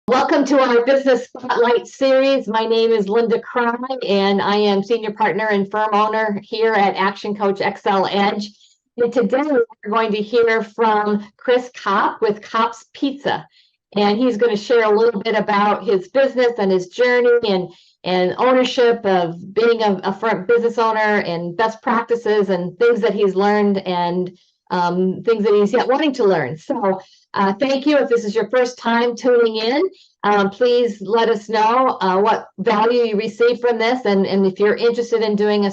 Welcome to our Business Spotlight series. My name is Linda Cry, and I am Senior Partner and Firm Owner here at Action Coach XL Edge. And today we're going to hear from Kris Copp with Copp's Pizza. And he's going to share a little bit about his business and his journey and ownership of being a firm business owner and best practices and things that he's learned and things that he's yet wanting to learn. So thank you. If this is your first time tuning in, please let us know what value you receive from this. And if you're interested in doing a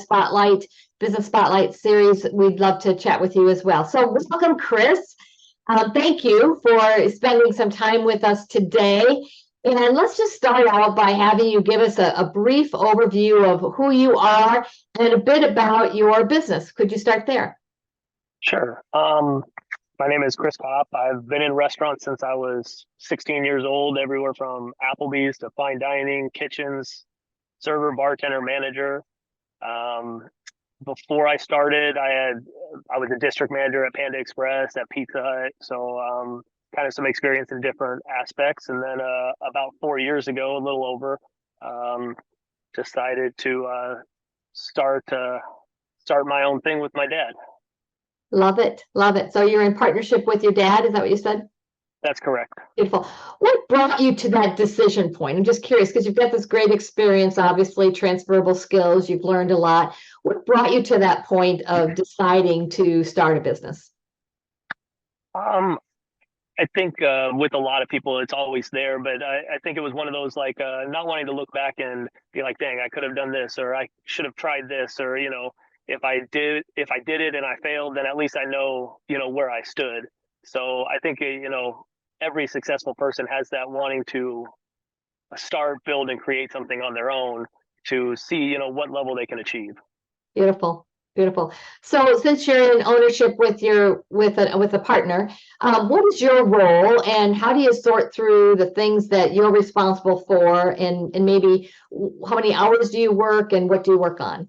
business spotlight series, we'd love to chat with you as well. So welcome, Kris. Thank you for spending some time with us today. And let's just start out by having you give us a brief overview of who you are and a bit about your business. Could you start there? Sure. My name is Kris Copp. I've been in restaurants since I was 16 years old, everywhere from Applebee's to fine dining, kitchens, server, bartender, manager. Before I started, I was a district manager at Panda Express, at Pizza Hut, so kind of some experience in different aspects. And then about 4 years ago, a little over, decided to start my own thing with my dad. Love it. Love it. So you're in partnership with your dad. Is that what you said? That's correct. Beautiful. What brought you to that decision point? I'm just curious because you've got this great experience, obviously, transferable skills. You've learned a lot. What brought you to that point of deciding to start a business? I think with a lot of people, it's always there, but I think it was one of those like not wanting to look back and be like, dang, I could have done this, or I should have tried this, or if I did it and I failed, then at least I know where I stood. So I think every successful person has that wanting to start, build, and create something on their own to see what level they can achieve. Beautiful. Beautiful. So since you're in ownership with a partner, what is your role and how do you sort through the things that you're responsible for and maybe how many hours do you work and what do you work on?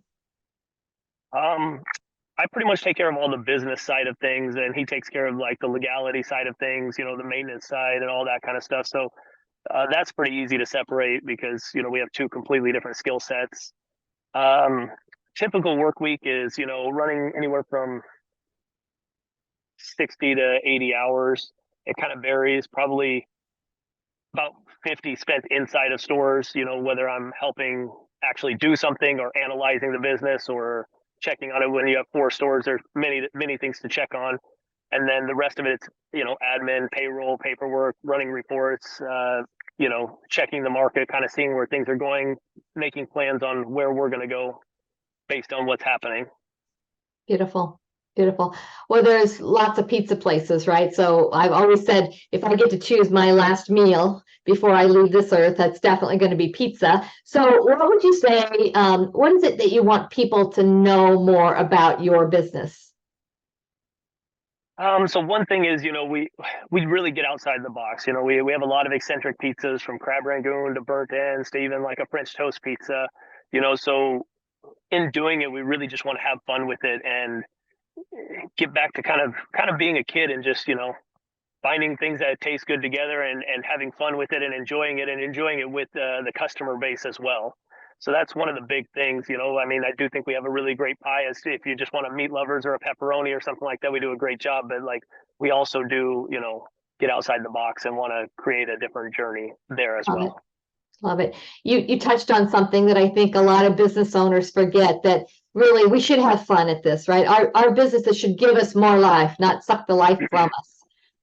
I pretty much take care of all the business side of things, and he takes care of like the legality side of things, the maintenance side and all that kind of stuff. So that's pretty easy to separate because we have two completely different skill sets. Um, Typical work week is running anywhere from 60 to 80 hours. It kind of varies. Probably about 50 spent inside of stores. Whether I'm helping actually do something or analyzing the business or checking on it. When you have 4 stores, there's many things to check on, and then the rest of it's admin, payroll, paperwork, running reports, checking the market, kind of seeing where things are going, making plans on where we're going to go based on what's happening. Beautiful. Beautiful. Well, there's lots of pizza places, right? So I've always said if I get to choose my last meal before I leave this earth, that's definitely going to be pizza. So what would you say, what is it that you want people to know more about your business? So one thing is, we really get outside the box. We have a lot of eccentric pizzas from crab rangoon to burnt ends to even like a French toast pizza. So in doing it, we really just want to have fun with it and get back to kind of being a kid and just finding things that taste good together and having fun with it and enjoying it with the customer base as well. So that's one of the big things. I mean, I do think we have a really great pie. As if you just want a meat lovers or a pepperoni or something like that, we do a great job. But like we also do get outside the box and want to create a different journey there as well. Love it. You touched on something that I think a lot of business owners forget, that really we should have fun at this, right? Our businesses should give us more life, not suck the life from us.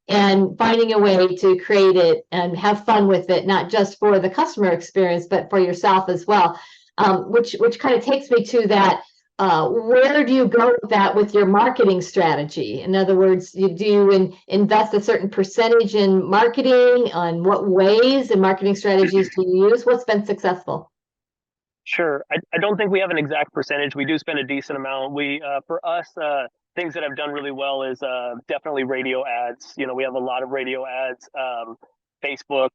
And finding a way to create it and have fun with it, not just for the customer experience, but for yourself as well. Which kind of takes me to that. Where do you go with that with your marketing strategy? In other words, do you invest a certain percentage in marketing? On what ways and marketing strategies do you use? What's been successful? Sure. I don't think we have an exact percentage. We do spend a decent amount. For us, things that have done really well is definitely radio ads. We have a lot of radio ads, Facebook,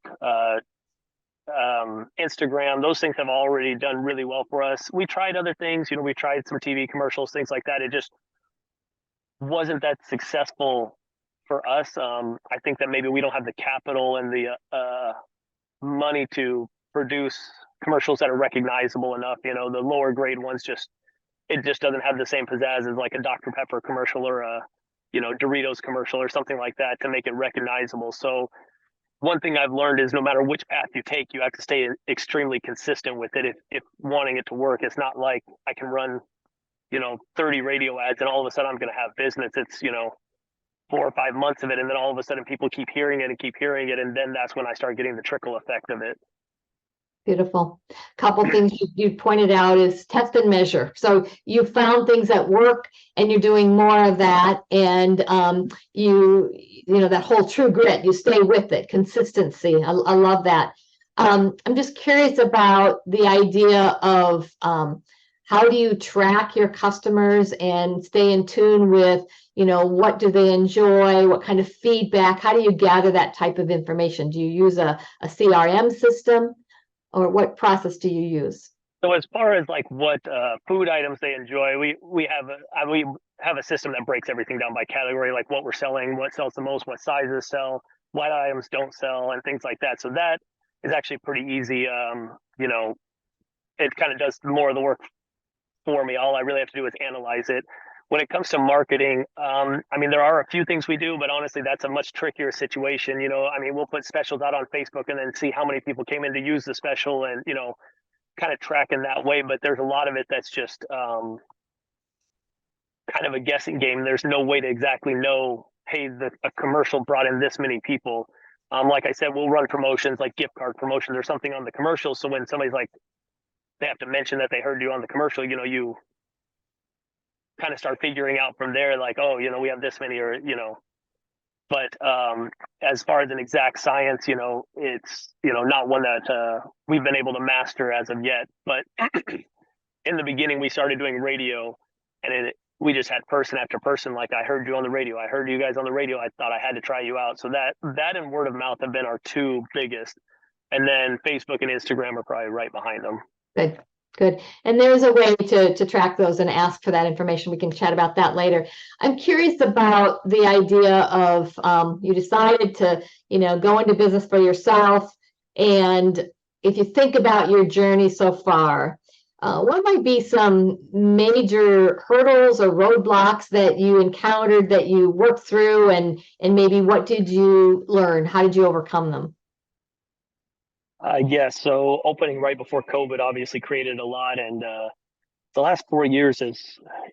Instagram. Those things have already done really well for us. We tried other things. We tried some TV commercials, things like that. It just wasn't that successful for us. I think that maybe we don't have the capital and money to produce commercials that are recognizable enough. You know, the lower grade ones it just doesn't have the same pizzazz as like a Dr. Pepper commercial or a, you know, Doritos commercial or something like that to make it recognizable. So one thing I've learned is no matter which path you take, you have to stay extremely consistent with it if wanting it to work. It's not like I can run, you know, 30 radio ads and all of a sudden I'm going to have business. It's, you know, 4 or 5 months of it. And then all of a sudden people keep hearing it and keep hearing it. And then that's when I start getting the trickle effect of it. Beautiful. Couple things you pointed out is test and measure. So you found things that work and you're doing more of that. And you know, that whole true grit, you stay with it, consistency. I love that. I'm just curious about the idea of how do you track your customers and stay in tune with, you know, what do they enjoy? What kind of feedback? How do you gather that type of information? Do you use a CRM system? Or what process do you use? So as far as like what food items they enjoy, we have a system that breaks everything down by category, like what we're selling, what sells the most, what sizes sell, what items don't sell, and things like that. So that is actually pretty easy. You know, it kind of does more of the work for me. All I really have to do is analyze it. When it comes to marketing, I mean, there are a few things we do, but honestly, that's a much trickier situation. You know, I mean, we'll put specials out on Facebook and then see how many people came in to use the special and, you know, kind of track in that way. But there's a lot of it that's just kind of a guessing game. There's no way to exactly know, hey, a commercial brought in this many people. Like I said, we'll run promotions like gift card promotions or something on the commercial. So when somebody's like, they have to mention that they heard you on the commercial, you know, you kind of start figuring out from there, like, oh, you know, we have this many, or, you know, but as far as an exact science, you know, it's, you know, not one that we've been able to master as of yet. But in the beginning, we started doing radio and we just had person after person. Like, I heard you on the radio. I heard you guys on the radio. I thought I had to try you out. So that and word of mouth have been our two biggest. And then Facebook and Instagram are probably right behind them. Good. Good. And there's a way to track those and ask for that information. We can chat about that later. I'm curious about the idea of you decided to, you know, go into business for yourself. And if you think about your journey so far, what might be some major hurdles or roadblocks that you encountered that you worked through, and maybe what did you learn? How did you overcome them? Yes. So opening right before COVID obviously created a lot, and the last 4 years has,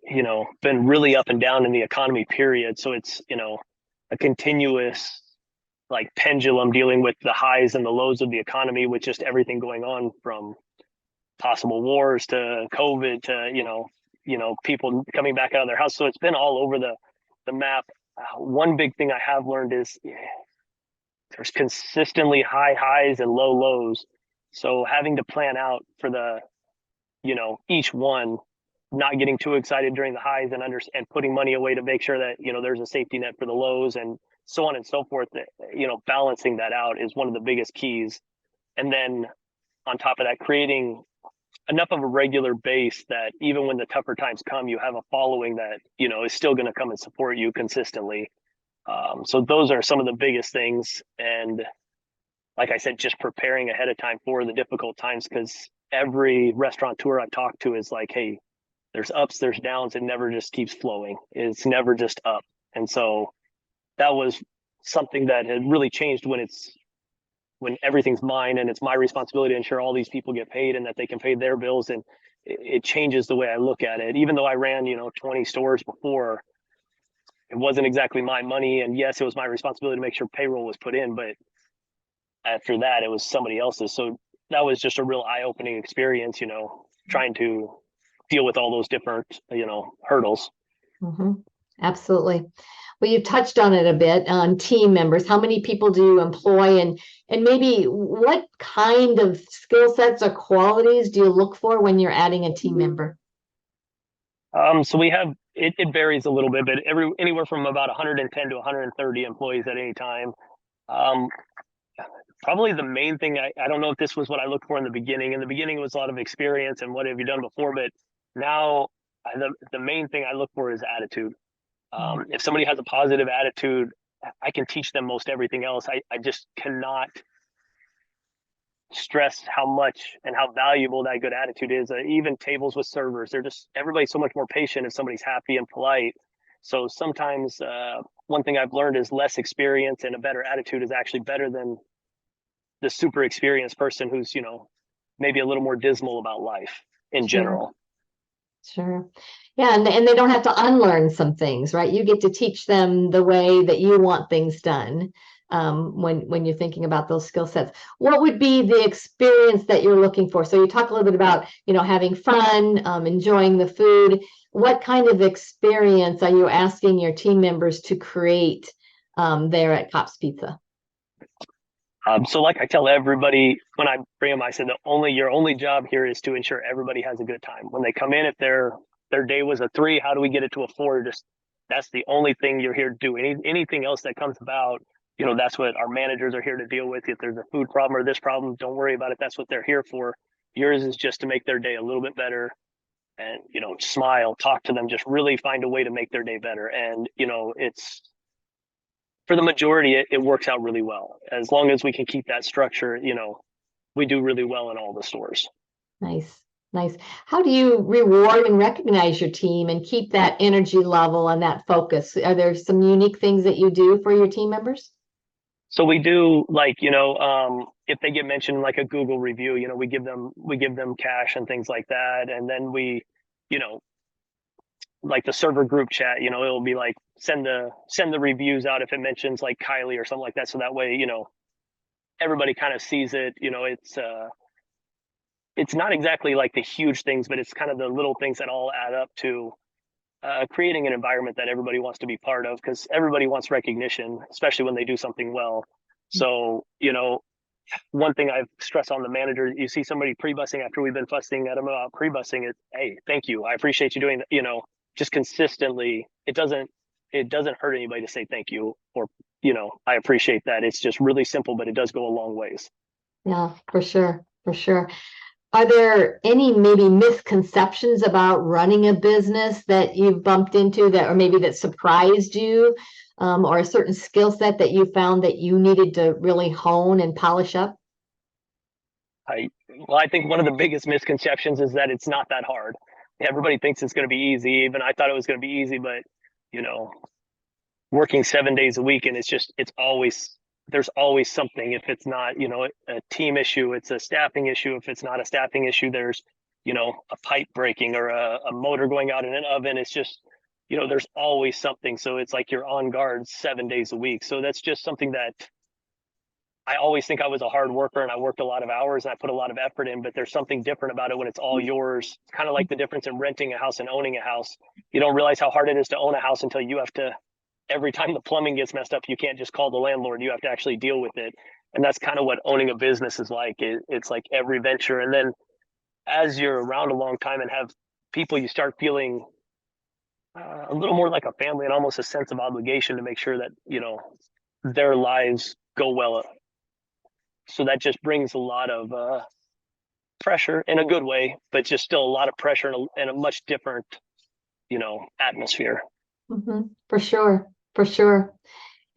you know, been really up and down in the economy. Period. So it's, you know, a continuous like pendulum dealing with the highs and the lows of the economy, with just everything going on from possible wars to COVID to, you know, people coming back out of their house. So it's been all over the map. One big thing I have learned is there's consistently high highs and low lows. So having to plan out for the, you know, each one, not getting too excited during the highs and putting money away to make sure that, you know, there's a safety net for the lows and so on and so forth. That, you know, balancing that out is one of the biggest keys. And then on top of that, creating enough of a regular base that even when the tougher times come, you have a following that, you know, is still going to come and support you consistently. So those are some of the biggest things. And like I said, just preparing ahead of time for the difficult times, because every restaurateur I've talked to is like, hey, there's ups, there's downs. It never just keeps flowing. It's never just up. And so that was something that had really changed when everything's mine and it's my responsibility to ensure all these people get paid and that they can pay their bills. And it changes the way I look at it. Even though I ran, you know, 20 stores before, it wasn't exactly my money. And yes, it was my responsibility to make sure payroll was put in, but after that, it was somebody else's. So that was just a real eye-opening experience, you know, trying to deal with all those different, you know, hurdles. Mm-hmm. Absolutely. Well, you touched on it a bit on team members. How many people do you employ, and maybe what kind of skill sets or qualities do you look for when you're adding a team member? So we have it varies a little bit, but anywhere from about 110 to 130 employees at any time. Um, Probably the main thing, I don't know if this was what I looked for in the beginning. In the beginning, it was a lot of experience and what have you done before, but now the main thing I look for is attitude. If somebody has a positive attitude, I can teach them most everything else. I just cannot stress how much and how valuable that good attitude is. Even tables with servers, they're just, everybody's so much more patient if somebody's happy and polite. So sometimes one thing I've learned is less experience and a better attitude is actually better than the super experienced person who's, maybe a little more dismal about life in general. Sure. Yeah, and they don't have to unlearn some things, right? You get to teach them the way that you want things done, when you're thinking about those skill sets. What would be the experience that you're looking for? So you talk a little bit about, having fun, enjoying the food. What kind of experience are you asking your team members to create there at Copp's Pizza? So like I tell everybody when I bring them, I said your only job here is to ensure everybody has a good time. When they come in, if their day was a 3, how do we get it to a 4? Just that's the only thing you're here to do. Anything else that comes about, that's what our managers are here to deal with. If there's a food problem or this problem, don't worry about it. That's what they're here for. Yours is just to make their day a little bit better and, smile, talk to them, just really find a way to make their day better. And, it's, for the majority, it works out really well. As long as we can keep that structure, we do really well in all the stores. Nice. How do you reward and recognize your team and keep that energy level and that focus? Are there some unique things that you do for your team members? So we do, like, if they get mentioned like a Google review, we give them cash and things like that. And then we, like the server group chat, it'll be like send the reviews out if it mentions like Kylie or something like that. So that way, everybody kind of sees it. It's not exactly like the huge things, but it's kind of the little things that all add up to creating an environment that everybody wants to be part of, because everybody wants recognition, especially when they do something well. So, one thing I've stressed on the manager, you see somebody pre-bussing after we've been fussing at them about pre-bussing, it, hey, thank you. I appreciate you doing that, just consistently. It doesn't hurt anybody to say thank you or, I appreciate that. It's just really simple, but it does go a long ways. Yeah, for sure. Are there any maybe misconceptions about running a business that you've bumped into or maybe that surprised you, or a certain skill set that you found that you needed to really hone and polish up? I think one of the biggest misconceptions is that it's not that hard. Everybody thinks it's going to be easy. Even I thought it was going to be easy, but working 7 days a week, and there's always something. If it's not, a team issue, it's a staffing issue. If it's not a staffing issue, there's, a pipe breaking or a motor going out in an oven. It's just, there's always something. So it's like you're on guard 7 days a week. So that's just something that I always think I was a hard worker and I worked a lot of hours and I put a lot of effort in, but there's something different about it when it's all yours. It's kind of like the difference in renting a house and owning a house. You don't realize how hard it is to own a house until you have to, every time the plumbing gets messed up, you can't just call the landlord. You have to actually deal with it. And that's kind of what owning a business is like. It's like every venture. And then as you're around a long time and have people, you start feeling a little more like a family and almost a sense of obligation to make sure that, their lives go well. So that just brings a lot of pressure in a good way, but just still a lot of pressure in a much different, atmosphere. Mm-hmm. For sure.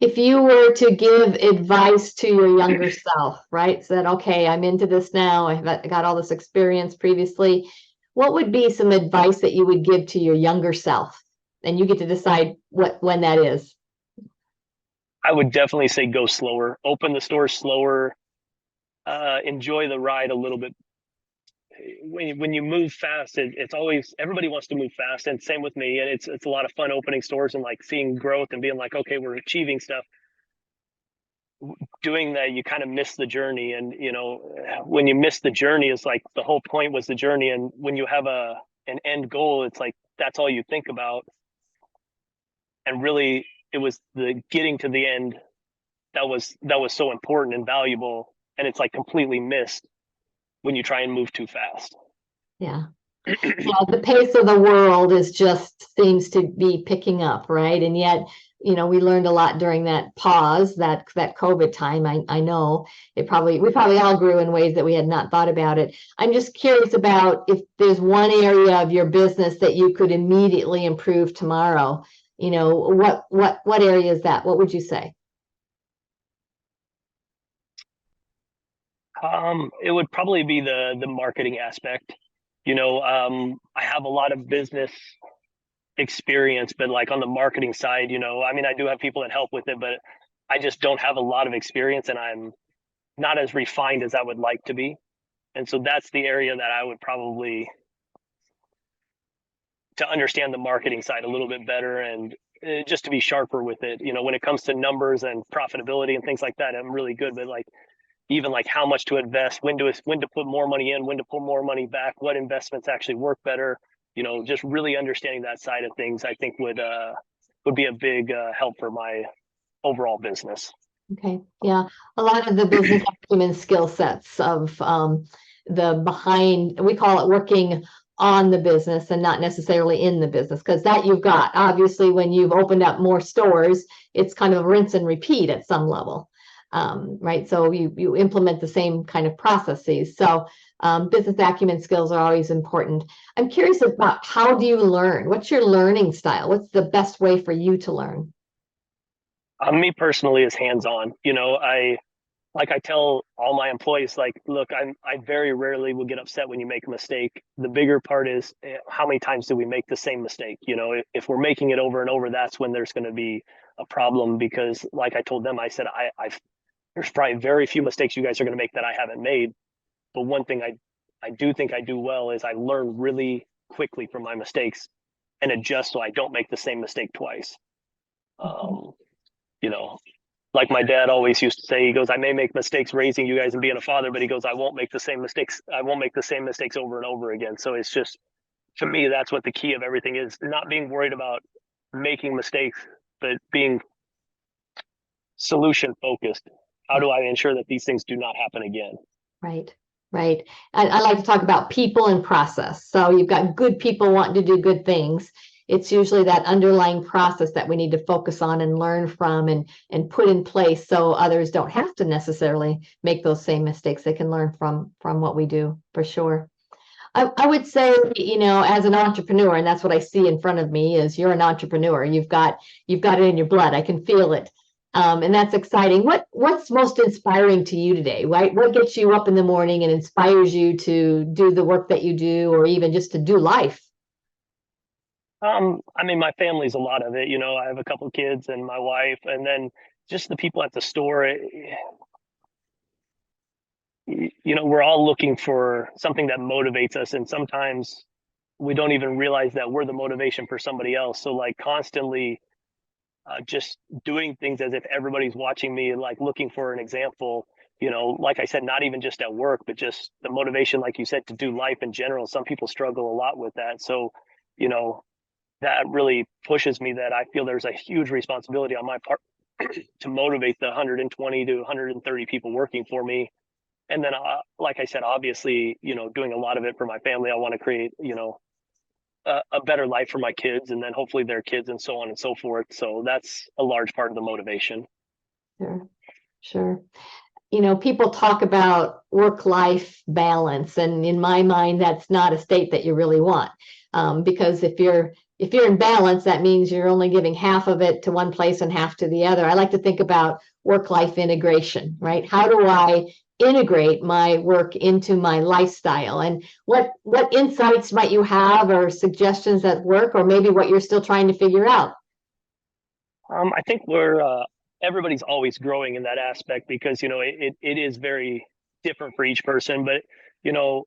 If you were to give advice to your younger self, right? So that, okay, I'm into this now. I got all this experience previously. What would be some advice that you would give to your younger self? And you get to decide when that is. I would definitely say go slower, open the store slower, enjoy the ride a little bit. When you move fast, it's always, everybody wants to move fast, and same with me. And it's a lot of fun opening stores and like seeing growth and being like, okay, we're achieving stuff. Doing that, you kind of miss the journey, and when you miss the journey, it's like the whole point was the journey. And when you have an end goal, it's like that's all you think about. And really, it was the getting to the end that was so important and valuable, and it's like completely missed when you try and move too fast. Yeah. The pace of the world seems to be picking up, right? And yet, we learned a lot during that pause, that COVID time. I know we probably all grew in ways that we had not thought about it. I'm just curious about if there's one area of your business that you could immediately improve tomorrow. What area is that? What would you say? It would probably be the marketing aspect. I have a lot of business experience, but like on the marketing side, I mean, I do have people that help with it, but I just don't have a lot of experience and I'm not as refined as I would like to be. And so that's the area that I would probably to understand the marketing side a little bit better and just to be sharper with it. When it comes to numbers and profitability and things like that, I'm really good, but like even like how much to invest, when to put more money in, when to pull more money back, what investments actually work better. Just really understanding that side of things, I think would be a big help for my overall business. Okay, yeah, a lot of the business acumen skill sets of the behind, we call it working on the business and not necessarily in the business, because that you've got. Obviously, when you've opened up more stores, it's kind of rinse and repeat at some level. Right? So you implement the same kind of processes. So business acumen skills are always important. I'm curious about, how do you learn? What's your learning style? What's the best way for you to learn? Me personally is hands-on. I tell all my employees, like, look, I very rarely will get upset when you make a mistake. The bigger part is how many times do we make the same mistake? If we're making it over and over, that's when there's going to be a problem. Because, like I told them, I said, I've there's probably very few mistakes you guys are going to make that I haven't made. But one thing I do think I do well is I learn really quickly from my mistakes and adjust so I don't make the same mistake twice. Um, you know, like my dad always used to say, he goes, I may make mistakes raising you guys and being a father, but he goes, I won't make the same mistakes. I won't make the same mistakes over and over again. So it's just, to me, that's what the key of everything is, not being worried about making mistakes, but being solution focused. How do I ensure that these things do not happen again? Right, right. I like to talk about people and process. So you've got good people wanting to do good things. It's usually that underlying process that we need to focus on and learn from and put in place so others don't have to necessarily make those same mistakes. They can learn from what we do, for sure. I would say, as an entrepreneur, and that's what I see in front of me, is you're an entrepreneur. You've got it in your blood. I can feel it. And that's exciting. What's most inspiring to you today? Right? What gets you up in the morning and inspires you to do the work that you do, or even just to do life? I mean, my family's a lot of it. I have a couple of kids and my wife, and then just the people at the store. We're all looking for something that motivates us, and sometimes we don't even realize that we're the motivation for somebody else. So, like, constantly just doing things as if everybody's watching me, like looking for an example. Like I said, not even just at work, but just the motivation, like you said, to do life in general. Some people struggle a lot with that. So, you know, that really pushes me, that I feel there's a huge responsibility on my part to motivate the 120 to 130 people working for me. And then, like I said, obviously, doing a lot of it for my family. I want to create, a better life for my kids, and then hopefully their kids, and so on and so forth. So that's a large part of the motivation. Sure, sure. People talk about work-life balance, and in my mind, that's not a state that you really want. Because if you're in balance, that means you're only giving half of it to one place and half to the other. I like to think about work-life integration, right? How do I integrate my work into my lifestyle? And what insights might you have, or suggestions that work, or maybe what you're still trying to figure out? I think everybody's always growing in that aspect, because it is very different for each person. But you know,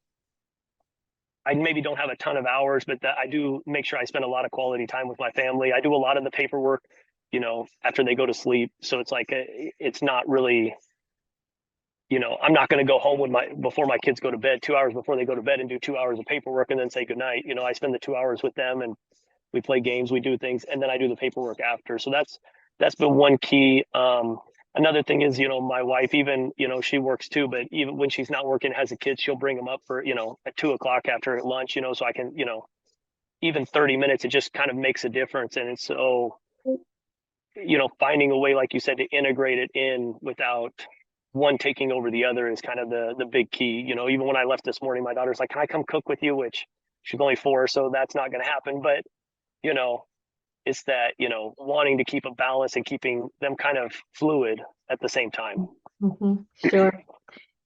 I maybe don't have a ton of hours, but I do make sure I spend a lot of quality time with my family. I do a lot of the paperwork, after they go to sleep. So it's like it's not really, I'm not going to go home before my kids go to bed, 2 hours before they go to bed, and do 2 hours of paperwork and then say goodnight. I spend the 2 hours with them, and we play games, we do things, and then I do the paperwork after. So that's been one key. Another thing is, my wife, even, she works too, but even when she's not working, has a kid, she'll bring them up for, at 2 o'clock after lunch, so I can, even 30 minutes, it just kind of makes a difference. And it's so, finding a way, like you said, to integrate it in without one taking over the other is kind of the big key. Even when I left this morning, my daughter's like, can I come cook with you? Which she's only 4, so that's not going to happen. But, you know, it's that, wanting to keep a balance and keeping them kind of fluid at the same time. Mhm, sure.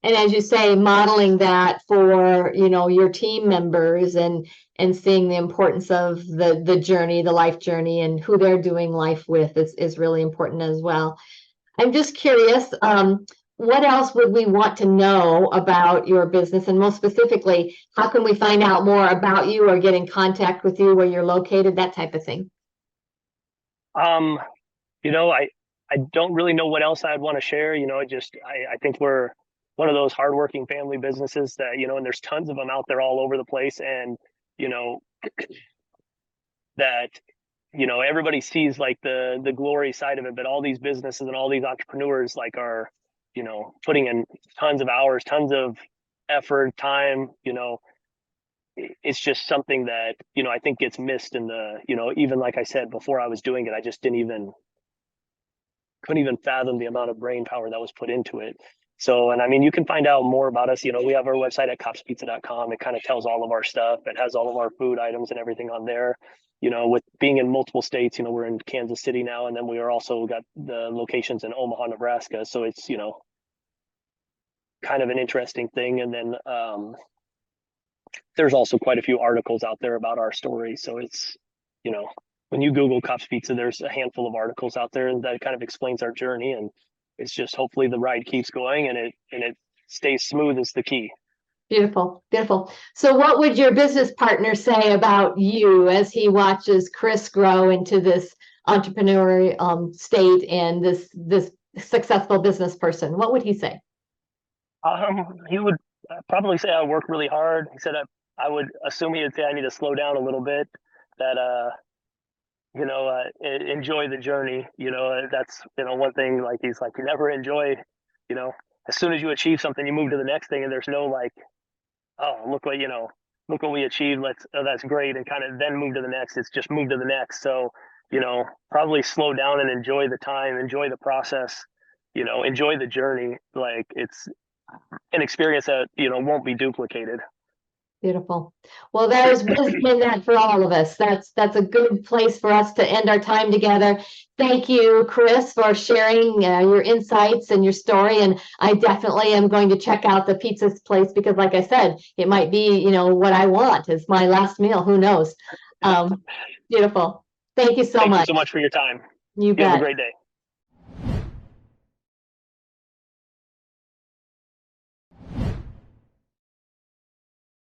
And as you say, modeling that for, your team members and seeing the importance of the journey, the life journey, and who they're doing life with is really important as well. I'm just curious, what else would we want to know about your business? And most specifically, how can we find out more about you or get in contact with you, where you're located, that type of thing? Um, I don't really know what else I'd want to share. I think we're one of those hardworking family businesses that, and there's tons of them out there all over the place. And, you know, that, everybody sees like the glory side of it, but all these businesses and all these entrepreneurs like are, putting in tons of hours, tons of effort, time, it's just something that, I think gets missed in even like I said, before I was doing it, I just couldn't even fathom the amount of brain power that was put into it. So, and I mean, you can find out more about us. We have our website at coppspizza.com. It kind of tells all of our stuff. It has all of our food items and everything on there. With being in multiple states, we're in Kansas City now, and then we are also got the locations in Omaha, Nebraska. So it's, kind of an interesting thing. And then there's also quite a few articles out there about our story. So it's, when you Google Copp's Pizza, there's a handful of articles out there that kind of explains our journey. And it's just hopefully the ride keeps going and it stays smooth is the key. Beautiful, beautiful. So what would your business partner say about you as he watches Kris grow into this entrepreneurial state and this successful business person? What would he say? He would probably say I work really hard. He said I would assume he would say I need to slow down a little bit. That enjoy the journey. That's one thing. Like he's like you never enjoy. As soon as you achieve something, you move to the next thing, and there's no like, oh look what we achieved. That's great, and kind of then move to the next. It's just move to the next. So probably slow down and enjoy the time, enjoy the process. Enjoy the journey. Like it's an experience that won't be duplicated. Beautiful. Well, there's wisdom in that for all of us. That's a good place for us to end our time together. Thank you, Kris, for sharing your insights and your story. And I definitely am going to check out the pizza place because, like I said, it might be, what I want is my last meal. Who knows? Beautiful. Thank you so Thank much. you so much for your time. You You have a bet. great day.